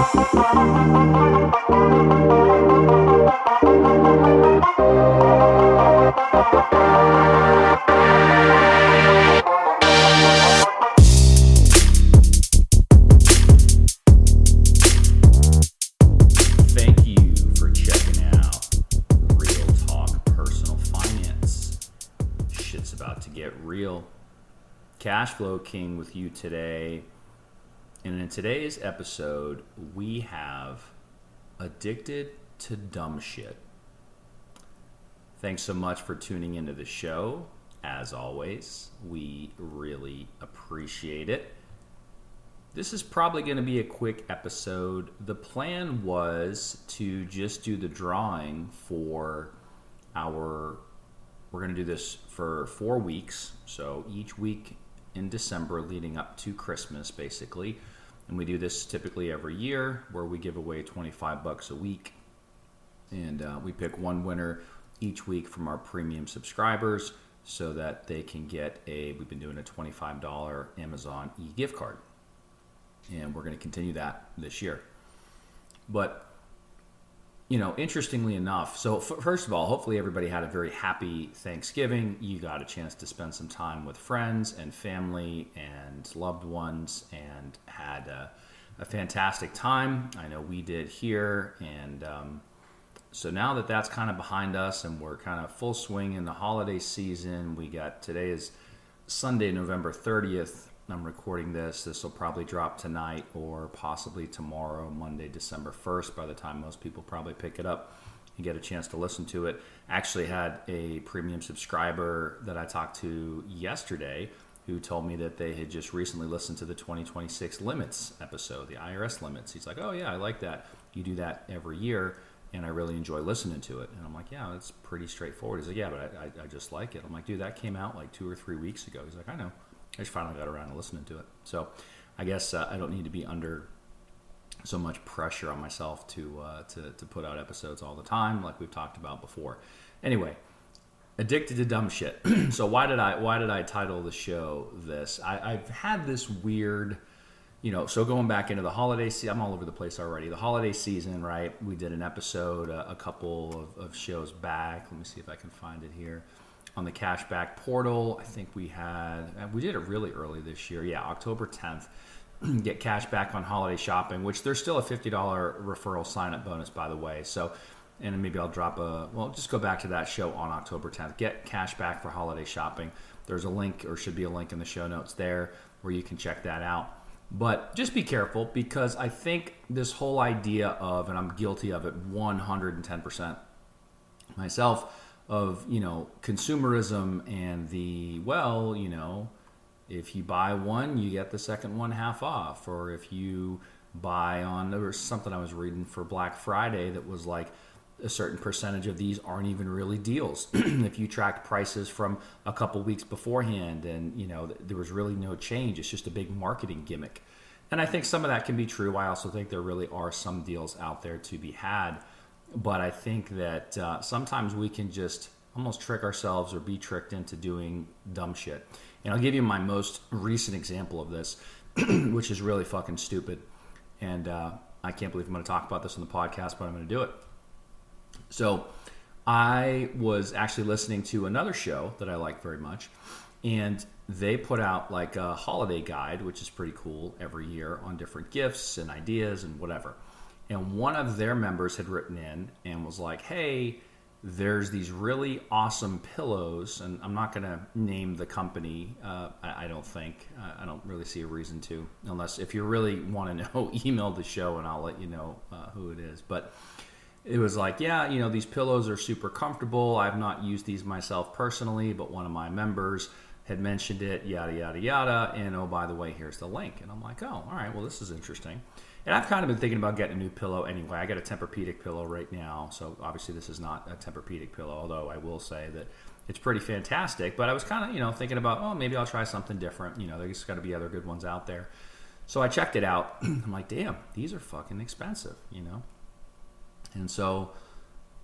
Thank you for checking out Real Talk Personal Finance. Shit's about to get real. Cashflow King with you today. And in today's episode, we have Addicted to Dumb Shit. Thanks so much for tuning into the show. As always, we really appreciate it. This is probably going to be a quick episode. The plan was to just do the drawing for we're going to do this for 4 weeks. So each week in December leading up to Christmas, basically. And we do this typically every year where we give away $25 a week. And we pick one winner each week from our premium subscribers so that they can get we've been doing a $25 Amazon e-gift card. And we're going to continue that this year. But, interestingly enough, so first of all, hopefully everybody had a very happy Thanksgiving. You got a chance to spend some time with friends and family and loved ones and had a fantastic time. I know we did here. And so now that that's kind of behind us and we're kind of full swing in the holiday season, today is Sunday, November 30th. I'm recording this. This will probably drop tonight or possibly tomorrow, Monday, December 1st, by the time most people probably pick it up and get a chance to listen to it. Actually had a premium subscriber that I talked to yesterday who told me that they had just recently listened to the 2026 limits episode, the IRS limits. He's like, oh yeah, I like that. You do that every year and I really enjoy listening to it. And I'm like, yeah, that's pretty straightforward. He's like, yeah, but I just like it. I'm like, dude, that came out like 2 or 3 weeks ago. He's like, I know. I just finally got around to listening to it. So I guess I don't need to be under so much pressure on myself to put out episodes all the time like we've talked about before. Anyway, Addicted to Dumb Shit. So why did I title the show this? I've had this weird, so going back into the holiday season, I'm all over the place already. The holiday season, right? We did an episode a couple of shows back. Let me see if I can find it here. On the Cashback portal, I think we did it really early this year. Yeah, October 10th. Get cash back on holiday shopping, which there's still a $50 referral sign-up bonus, by the way. So, and maybe I'll just go back to that show on October 10th. Get cash back for holiday shopping. There's a link, or should be a link in the show notes there, where you can check that out. But just be careful, because I think this whole idea of, and I'm guilty of it 110% myself, of consumerism and if you buy one you get the second one half off, or if you there was something I was reading for Black Friday that was like a certain percentage of these aren't even really deals. If you tracked prices from a couple weeks beforehand and there was really no change, it's just a big marketing gimmick. And I think some of that can be true. I also think there really are some deals out there to be had. But I think that sometimes we can just almost trick ourselves or be tricked into doing dumb shit. And I'll give you my most recent example of this, which is really fucking stupid. And I can't believe I'm going to talk about this on the podcast, but I'm going to do it. So I was actually listening to another show that I like very much. And they put out like a holiday guide, which is pretty cool, every year on different gifts and ideas and whatever. And one of their members had written in and was like, hey, there's these really awesome pillows. And I'm not going to name the company. I don't think. I don't really see a reason to. Unless if you really want to know, email the show and I'll let you know who it is. But it was like, yeah, these pillows are super comfortable. I've not used these myself personally, but one of my members had mentioned it, yada, yada, yada. And oh, by the way, here's the link. And I'm like, oh, all right, well, this is interesting. And I've kind of been thinking about getting a new pillow anyway. I got a Tempur-Pedic pillow right now, so obviously this is not a Tempur-Pedic pillow, although I will say that it's pretty fantastic. But I was kind of, thinking about, oh, maybe I'll try something different. There's got to be other good ones out there. So I checked it out. I'm like, damn, these are fucking expensive, And so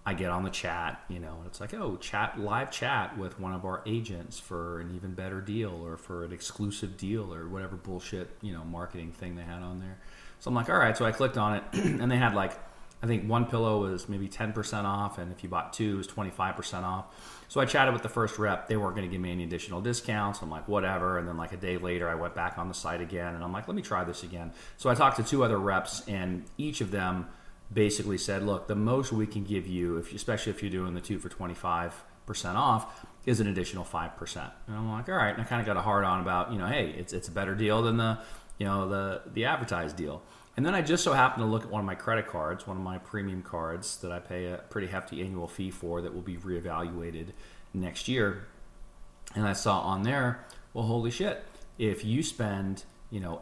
I get on the chat, and it's like, oh, live chat with one of our agents for an even better deal or for an exclusive deal or whatever bullshit, marketing thing they had on there. So I'm like, all right. So I clicked on it, and they had like, I think one pillow was maybe 10% off, and if you bought two, it was 25% off. So I chatted with the first rep. They weren't going to give me any additional discounts. I'm like, whatever. And then like a day later, I went back on the site again, and I'm like, let me try this again. So I talked to two other reps, and each of them basically said, look, the most we can give you, especially if you're doing the 2 for 25% off, is an additional 5%. And I'm like, all right. And I kind of got a hard on about, hey, it's a better deal than the advertised deal. And then I just so happened to look at one of my credit cards, one of my premium cards that I pay a pretty hefty annual fee for that will be reevaluated next year. And I saw on there, well, holy shit, if you spend,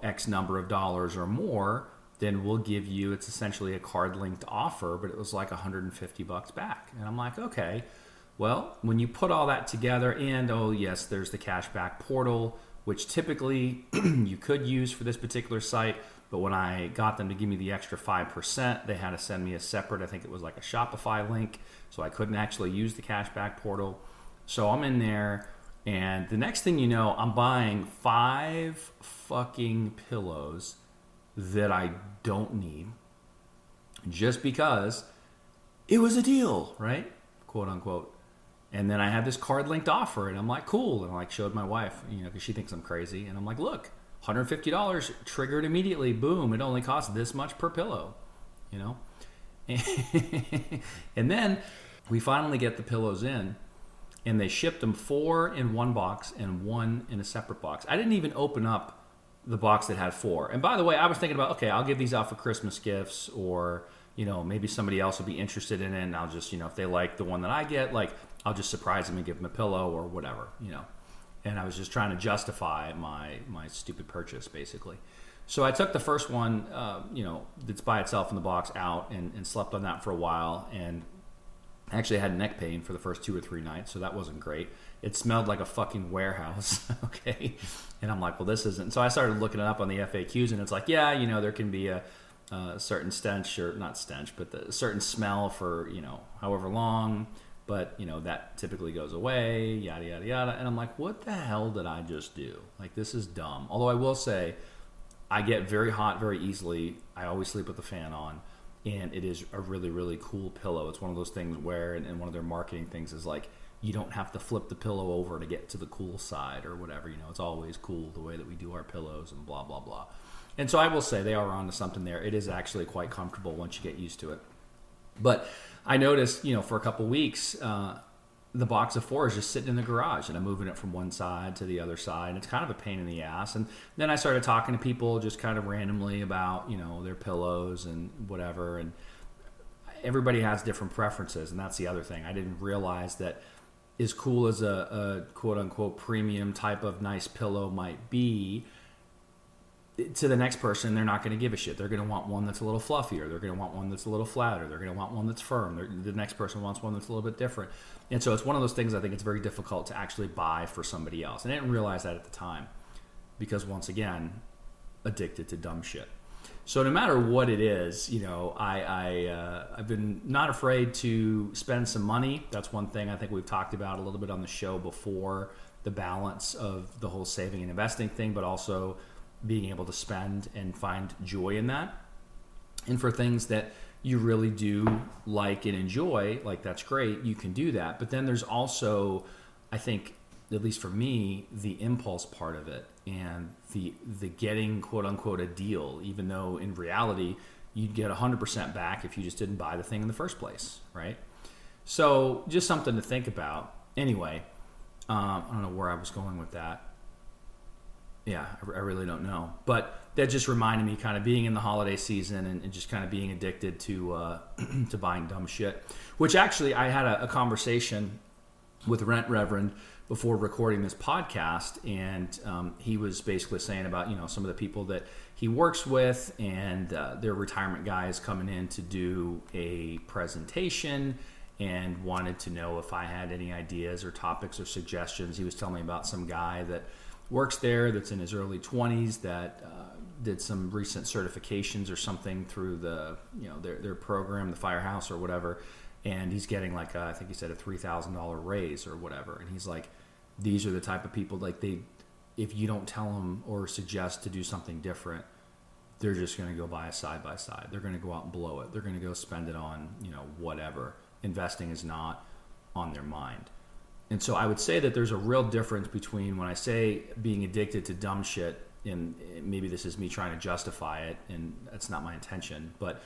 X number of dollars or more, then we'll give you, it's essentially a card linked offer, but it was like $150 back. And I'm like, okay, well, when you put all that together, and oh yes, there's the cashback portal, which typically you could use for this particular site. But when I got them to give me the extra 5%, they had to send me a separate, I think it was like a Shopify link. So I couldn't actually use the cashback portal. So I'm in there, and the next thing you know, I'm buying 5 fucking pillows that I don't need just because it was a deal, right? Quote unquote. And then I had this card linked offer, and I'm like, cool. And I like showed my wife, because she thinks I'm crazy. And I'm like, look, $150 triggered immediately. Boom. It only costs this much per pillow, And then we finally get the pillows in, and they shipped them 4 in one box and 1 in a separate box. I didn't even open up the box that had 4. And by the way, I was thinking about, okay, I'll give these out for Christmas gifts, or, maybe somebody else will be interested in it, and I'll just, if they like the one that I get, like, I'll just surprise them and give them a pillow or whatever, And I was just trying to justify my stupid purchase, basically. So I took the first one, that's by itself in the box out, and slept on that for a while. And I actually had neck pain for the first 2 or 3 nights, so that wasn't great. It smelled like a fucking warehouse, okay? And I'm like, well, this isn't. So I started looking it up on the FAQs, and it's like, yeah, there can be a certain stench, or not stench, but a certain smell for, however long. But, that typically goes away, yada, yada, yada. And I'm like, what the hell did I just do? Like, this is dumb. Although I will say, I get very hot very easily. I always sleep with the fan on. And it is a really, really cool pillow. It's one of those things where, and one of their marketing things is like, you don't have to flip the pillow over to get to the cool side or whatever. It's always cool the way that we do our pillows and blah, blah, blah. And so I will say they are onto something there. It is actually quite comfortable once you get used to it. But I noticed, for a couple weeks, the box of 4 is just sitting in the garage, and I'm moving it from one side to the other side. And it's kind of a pain in the ass. And then I started talking to people just kind of randomly about, their pillows and whatever. And everybody has different preferences, and that's the other thing. I didn't realize that as cool as a quote unquote premium type of nice pillow might be, to the next person, they're not going to give a shit. They're going to want one that's a little fluffier. They're going to want one that's a little flatter. They're going to want one that's firm. The next person wants one that's a little bit different. And so it's one of those things I think it's very difficult to actually buy for somebody else. And I didn't realize that at the time because, once again, addicted to dumb shit. So no matter what it is, I've been not afraid to spend some money. That's one thing I think we've talked about a little bit on the show before, the balance of the whole saving and investing thing, but also being able to spend and find joy in that. And for things that you really do like and enjoy, like that's great, you can do that. But then there's also, I think, at least for me, the impulse part of it and the getting quote unquote a deal, even though in reality you'd get 100% back if you just didn't buy the thing in the first place, right? So just something to think about. Anyway, I don't know where I was going with that. Yeah, I really don't know. But that just reminded me kind of being in the holiday season and just kind of being addicted to to buying dumb shit. Which actually, I had a conversation with Rent Reverend before recording this podcast, and he was basically saying about, some of the people that he works with and their retirement guys coming in to do a presentation and wanted to know if I had any ideas or topics or suggestions. He was telling me about some guy that works there that's in his early 20s that did some recent certifications or something through the their program, the Firehouse or whatever, and he's getting like I think he said a $3,000 raise or whatever. And he's like, these are the type of people, like, if you don't tell them or suggest to do something different, they're just going to go buy a side by side. They're going to go out and blow it. They're going to go spend it on, whatever. Investing is not on their mind. And so I would say that there's a real difference between when I say being addicted to dumb shit, and maybe this is me trying to justify it, and that's not my intention, but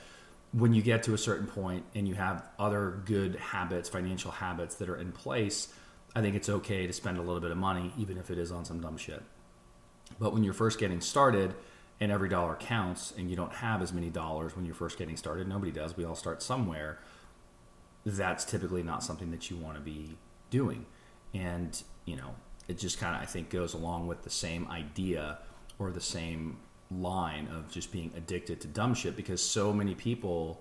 when you get to a certain point and you have other good habits, financial habits that are in place, I think it's okay to spend a little bit of money, even if it is on some dumb shit. But when you're first getting started and every dollar counts and you don't have as many dollars when you're first getting started, nobody does, we all start somewhere, that's typically not something that you want to be doing. And, it just kind of, I think, goes along with the same idea or the same line of just being addicted to dumb shit, because so many people,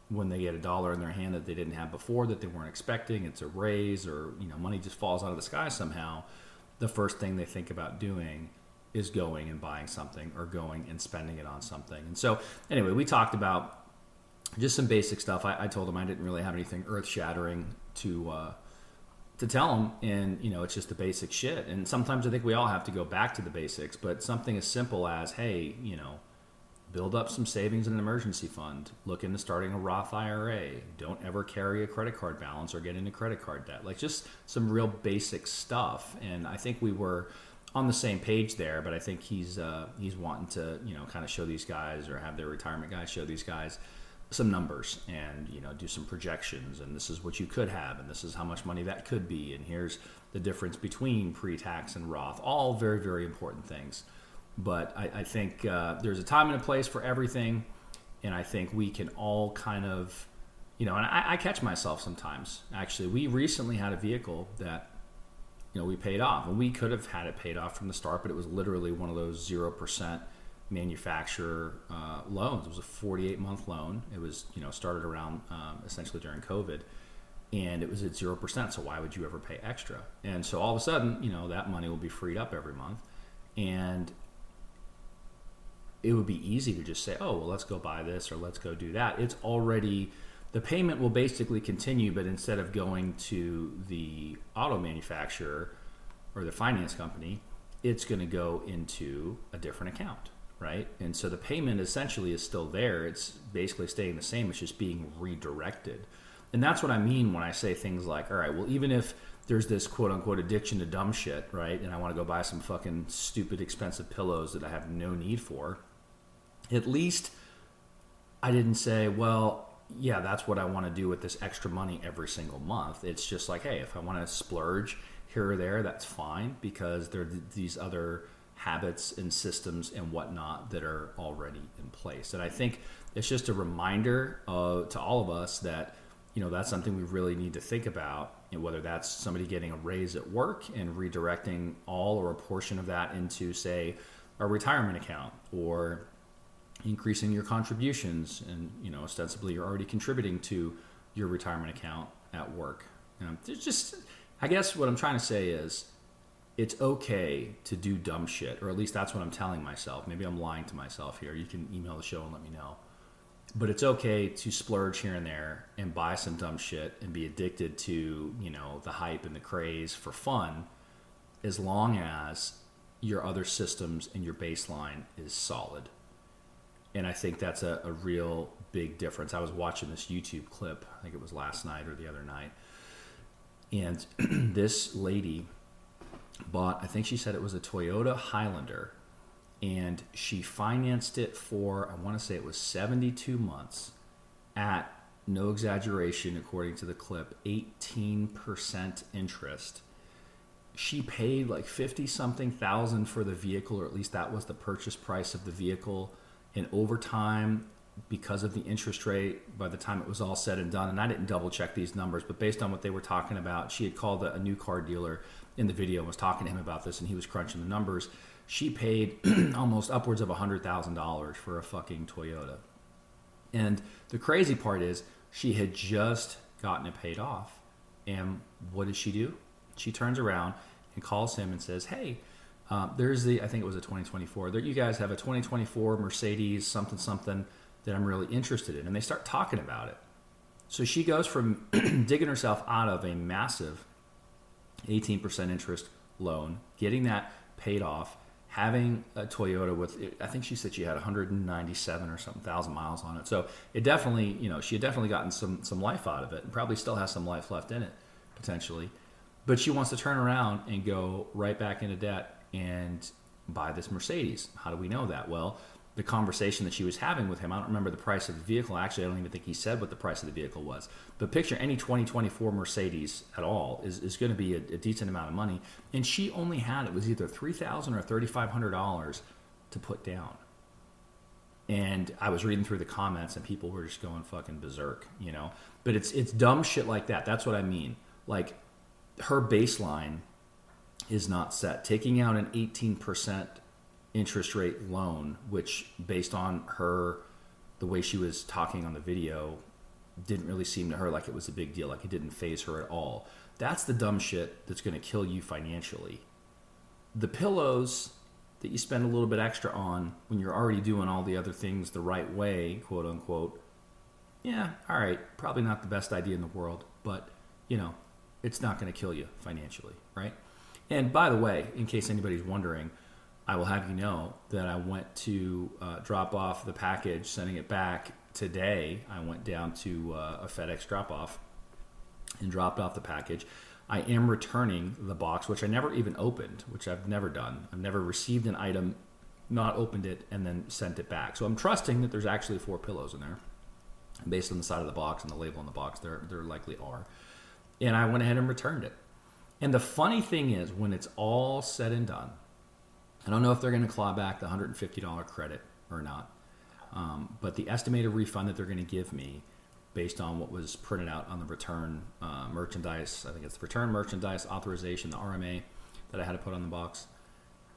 when they get a dollar in their hand that they didn't have before, that they weren't expecting, it's a raise, or money just falls out of the sky somehow, the first thing they think about doing is going and buying something or going and spending it on something. And so anyway, we talked about just some basic stuff. I told him I didn't really have anything earth-shattering to tell them, and it's just the basic shit. And sometimes I think we all have to go back to the basics, but something as simple as, hey, build up some savings in an emergency fund, look into starting a Roth IRA, don't ever carry a credit card balance or get into credit card debt, like just some real basic stuff. And I think we were on the same page there, but I think he's wanting to kind of show these guys, or have their retirement guys show these guys some numbers and do some projections, and this is what you could have, and this is how much money that could be, and here's the difference between pre-tax and Roth. All very, very important things, but I think there's a time and a place for everything, and I think we can all kind of and I catch myself sometimes. Actually, we recently had a vehicle that we paid off, and we could have had it paid off from the start, but it was literally one of those 0% manufacturer loans. It was a 48-month loan. It was started around essentially during COVID, and it was at 0%. So why would you ever pay extra? And so all of a sudden, that money will be freed up every month, and it would be easy to just say, oh, well, let's go buy this or let's go do that. It's already, the payment will basically continue, but instead of going to the auto manufacturer or the finance company, it's going to go into a different account. Right? And so the payment essentially is still there. It's basically staying the same. It's just being redirected. And that's what I mean when I say things like, all right, well, even if there's this quote unquote addiction to dumb shit, right? And I want to go buy some fucking stupid expensive pillows that I have no need for. At least I didn't say, well, yeah, that's what I want to do with this extra money every single month. It's just like, hey, if I want to splurge here or there, that's fine, because there are these other habits and systems and whatnot that are already in place. And I think it's just a reminder to all of us that that's something we really need to think about, whether that's somebody getting a raise at work and redirecting all or a portion of that into, say, a retirement account, or increasing your contributions, and ostensibly you're already contributing to your retirement account at work. It's just, I guess what I'm trying to say is, it's okay to do dumb shit, or at least that's what I'm telling myself. Maybe I'm lying to myself here. You can email the show and let me know. But it's okay to splurge here and there and buy some dumb shit and be addicted to, the hype and the craze for fun, as long as your other systems and your baseline is solid. And I think that's a real big difference. I was watching this YouTube clip, I think it was last night or the other night, and this lady bought, I think she said it was a Toyota Highlander, and she financed it for, I want to say it was 72 months at, no exaggeration, according to the clip, 18% interest. She paid like 50 something thousand for the vehicle, or at least that was the purchase price of the vehicle. And over time, because of the interest rate, by the time it was all said and done, and I didn't double check these numbers, but based on what they were talking about, she had called a new car dealer in the video and was talking to him about this, and he was crunching the numbers. She paid almost upwards of $100,000 for a fucking Toyota. And the crazy part is, she had just gotten it paid off. And what does she do? She turns around and calls him and says, hey, there's the, I think it was a 2024. You guys have a 2024 Mercedes something something that I'm really interested in. And they start talking about it. So she goes from digging herself out of a massive 18% interest loan, getting that paid off, having a Toyota with, I think she said she had 197 or something thousand miles on it. So it definitely, she had definitely gotten some life out of it, and probably still has some life left in it potentially. But she wants to turn around and go right back into debt and buy this Mercedes. How do we know that? Well, the conversation that she was having with him, I don't remember the price of the vehicle. Actually, I don't even think he said what the price of the vehicle was. But picture any 2024 Mercedes at all is going to be a decent amount of money. And she only had, it was either $3,000 or $3,500 to put down. And I was reading through the comments and people were just going fucking berserk, But it's dumb shit like that. That's what I mean. Like, her baseline is not set. Taking out an 18% interest rate loan, which based on the way she was talking on the video, didn't really seem to her like it was a big deal. Like, it didn't faze her at all. That's the dumb shit that's going to kill you financially. The pillows that you spend a little bit extra on when you're already doing all the other things the right way, quote unquote, yeah, all right, probably not the best idea in the world, but it's not going to kill you financially, right? And by the way, in case anybody's wondering, I will have you know that I went to drop off the package, sending it back today. I went down to a FedEx drop-off and dropped off the package. I am returning the box, which I never even opened, which I've never done. I've never received an item, not opened it, and then sent it back. So I'm trusting that there's actually 4 pillows in there. Based on the side of the box and the label on the box, there likely are. And I went ahead and returned it. And the funny thing is, when it's all said and done, I don't know if they're going to claw back the $150 credit or not, but the estimated refund that they're going to give me based on what was printed out on the return merchandise, I think it's the return merchandise authorization, the RMA that I had to put on the box.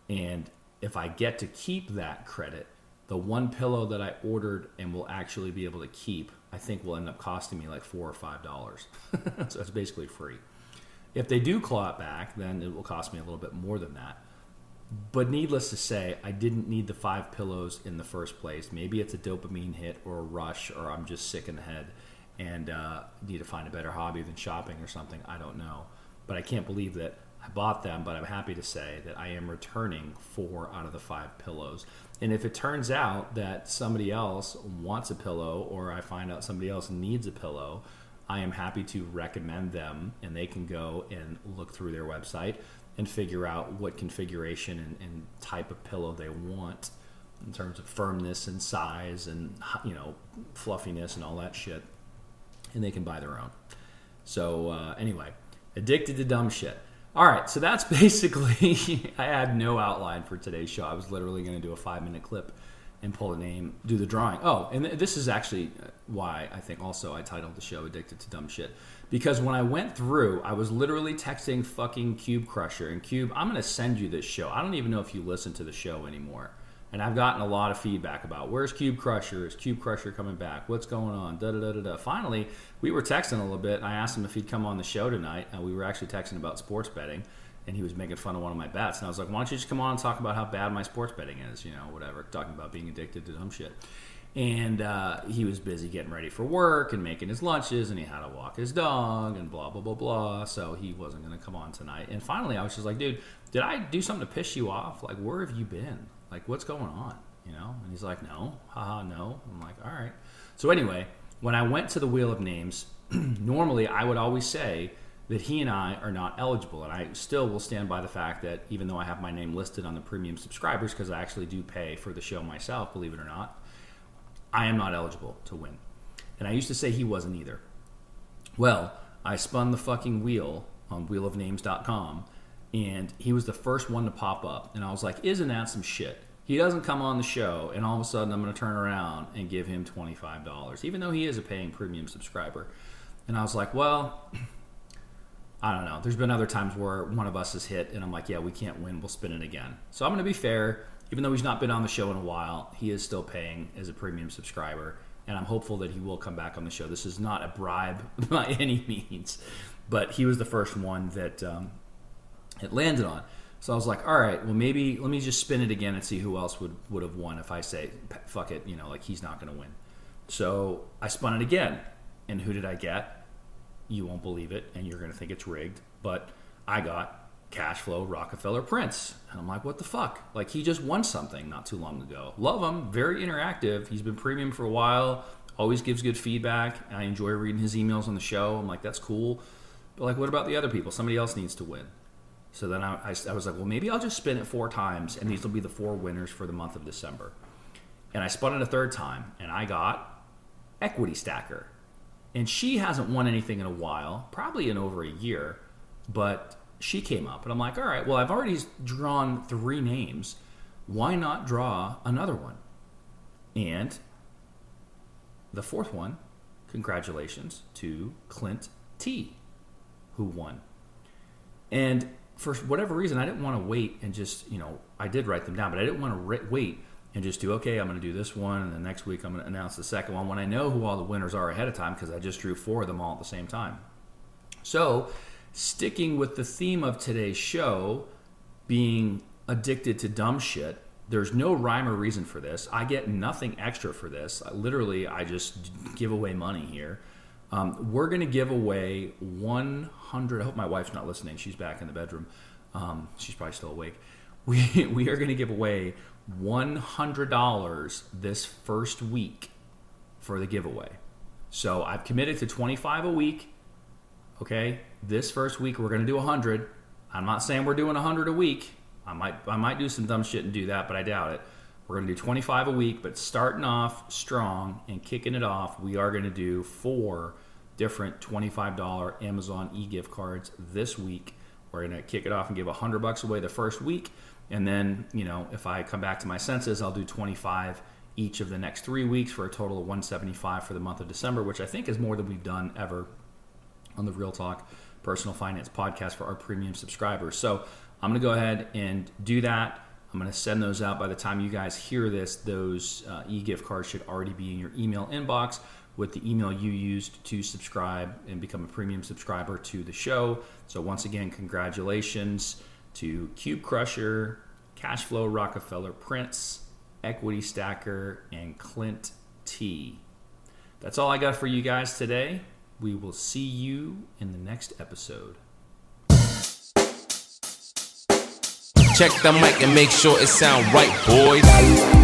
And if I get to keep that credit, the one pillow that I ordered and will actually be able to keep, I think will end up costing me like $4 or $5. So it's basically free. If they do claw it back, then it will cost me a little bit more than that. But needless to say, I didn't need the 5 pillows in the first place. Maybe it's a dopamine hit or a rush, or I'm just sick in the head and need to find a better hobby than shopping or something. I don't know. But I can't believe that I bought them, but I'm happy to say that I am returning 4 out of the 5 pillows. And if it turns out that somebody else wants a pillow, or I find out somebody else needs a pillow, I am happy to recommend them, and they can go and look through their website and figure out what configuration and type of pillow they want in terms of firmness and size and fluffiness and all that shit, and they can buy their own. So anyway, addicted to dumb shit. All right, so that's basically, I had no outline for today's show. I was literally going to do a 5-minute clip and pull a name, do the drawing. Oh, and this is actually why I think also I titled the show Addicted to Dumb Shit. Because when I went through, I was literally texting fucking Cube Crusher. And Cube, I'm going to send you this show. I don't even know if you listen to the show anymore. And I've gotten a lot of feedback about, where's Cube Crusher? Is Cube Crusher coming back? What's going on? Da-da-da-da-da. Finally, we were texting a little bit, and I asked him if he'd come on the show tonight. We were actually texting about sports betting, and he was making fun of one of my bets. And I was like, why don't you just come on and talk about how bad my sports betting is, whatever, talking about being addicted to dumb shit. And he was busy getting ready for work and making his lunches, and he had to walk his dog and blah, blah, blah, blah. So he wasn't going to come on tonight. And finally, I was just like, dude, did I do something to piss you off? Like, where have you been? Like, what's going on? And he's like, no, haha, no. I'm like, all right. So anyway, when I went to the Wheel of Names, normally I would always say that he and I are not eligible. And I still will stand by the fact that even though I have my name listed on the premium subscribers, because I actually do pay for the show myself, believe it or not, I am not eligible to win. And I used to say he wasn't either. Well, I spun the fucking wheel on wheelofnames.com, and he was the first one to pop up. And I was like, isn't that some shit? He doesn't come on the show, and all of a sudden I'm going to turn around and give him $25, even though he is a paying premium subscriber. And I was like, well, I don't know. There's been other times where one of us is hit, and I'm like, yeah, we can't win. We'll spin it again. So I'm going to be fair. Even though he's not been on the show in a while, he is still paying as a premium subscriber, and I'm hopeful that he will come back on the show. This is not a bribe by any means, but he was the first one that it landed on. So I was like, all right, well, maybe let me just spin it again and see who else would have won if I say, fuck it, like he's not going to win. So I spun it again, and who did I get? You won't believe it, and you're going to think it's rigged, but I got Cashflow Rockefeller Prince. And I'm like, what the fuck? Like, he just won something not too long ago. Love him. Very interactive. He's been premium for a while. Always gives good feedback. I enjoy reading his emails on the show. I'm like, that's cool. But like, what about the other people? Somebody else needs to win. So then I was like, well, maybe I'll just spin it 4 times, and these will be the 4 winners for the month of December. And I spun it a 3rd time, and I got Equity Stacker. And she hasn't won anything in a while, probably in over a year, but she came up. And I'm like, all right, well, I've already drawn 3 names. Why not draw another one? And the 4th one, congratulations to Clint T, who won. And for whatever reason, I didn't want to wait and just, I did write them down, but I didn't want to wait and just do, okay, I'm going to do this one, and the next week I'm going to announce the second one when I know who all the winners are ahead of time, because I just drew 4 of them all at the same time. So, sticking with the theme of today's show, being addicted to dumb shit, there's no rhyme or reason for this. I get nothing extra for this. I just give away money here. We're going to give away 100. I hope my wife's not listening. She's back in the bedroom. She's probably still awake. We are going to give away $100 this first week for the giveaway. So I've committed to 25 a week. Okay, this first week we're going to do 100. I'm not saying we're doing 100 a week. I might do some dumb shit and do that, but I doubt it. We're going to do 25 a week, but starting off strong and kicking it off, we are going to do 4 different $25 Amazon e-gift cards this week. We're going to kick it off and give $100 away the first week. And then, if I come back to my senses, I'll do 25 each of the next 3 weeks for a total of 175 for the month of December, which I think is more than we've done ever on the Real Talk Personal Finance podcast for our premium subscribers. So I'm going to go ahead and do that. I'm going to send those out. By the time you guys hear this, those e-gift cards should already be in your email inbox with the email you used to subscribe and become a premium subscriber to the show. So once again, congratulations to Cube Crusher, Cashflow Rockefeller Prince, Equity Stacker, and Clint T. That's all I got for you guys today. We will see you in the next episode. Check the mic and make sure it sound right, boys.